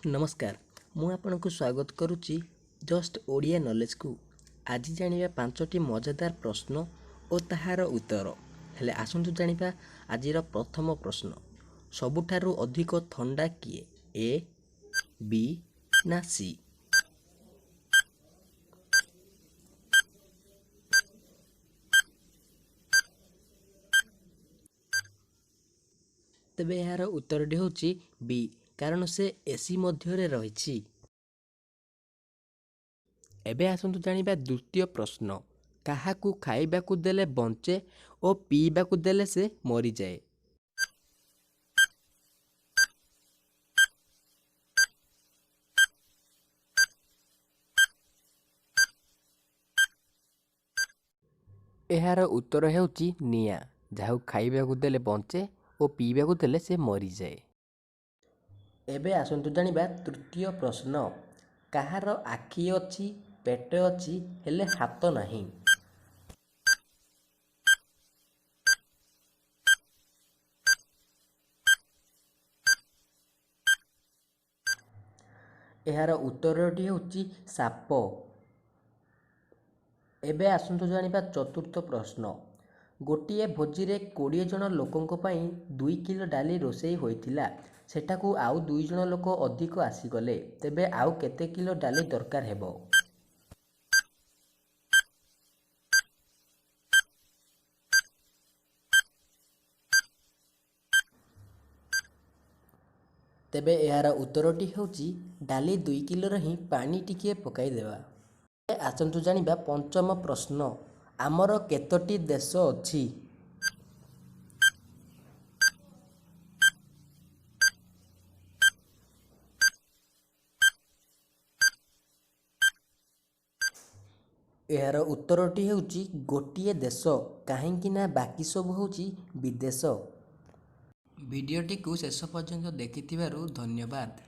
नमस्कार मु आपनको स्वागत करुच्ची जस्ट ओडिया नॉलेज को। आज जानिबा 5टी मजेदार प्रश्न और ताहार उत्तर। हेले आसंतु जानिबा आजिर प्रथम प्रश्न। सबुठारु अधिक ठंडा किए, ए बी ना सी? तेबे यार उत्तरटी होची बी, कारण से एसी मध्यरे रहिछि। एबे आसंतु जानिबा द्वितीय प्रश्न। काहाकू खाइबाकू देले बंचे और पीबाकू देले से मरी जाए? एहार उत्तर हेउची निया, जाहु खाइबाकू देले बंचे और पीबाकू देले से मरी जाए। एबे आसंतु जानिबा तृतीय प्रश्न। काहार आखि अछि, पेट अछि, हेले हाथ नाही? एहार उत्तरटी हेउची साप। एबे आसंतु जानिबा चतुर्थ प्रश्न। गोटिए भोजी रे 20 जन लोकंक पई 2 किलो डाली रोसेई होइथिला, सेटाकू आउ 2 जन लोक अधिक आसीगले, तेबे आउ केते किलो डाली दरकार हेबो? तेबे यार उत्तरटी हेउची डाली 2 किलो रही पानी टिके पकाई देवा। आसंतु जानिबा पंचम प्रश्न। आमर केतोटी देश अछि? यार उत्तरटी हेउची गोटिए देश, काहेकि ना बाकी सब होउची विदेश। वीडियोटी को शेष पर्यंत देखिथिबारु धन्यवाद।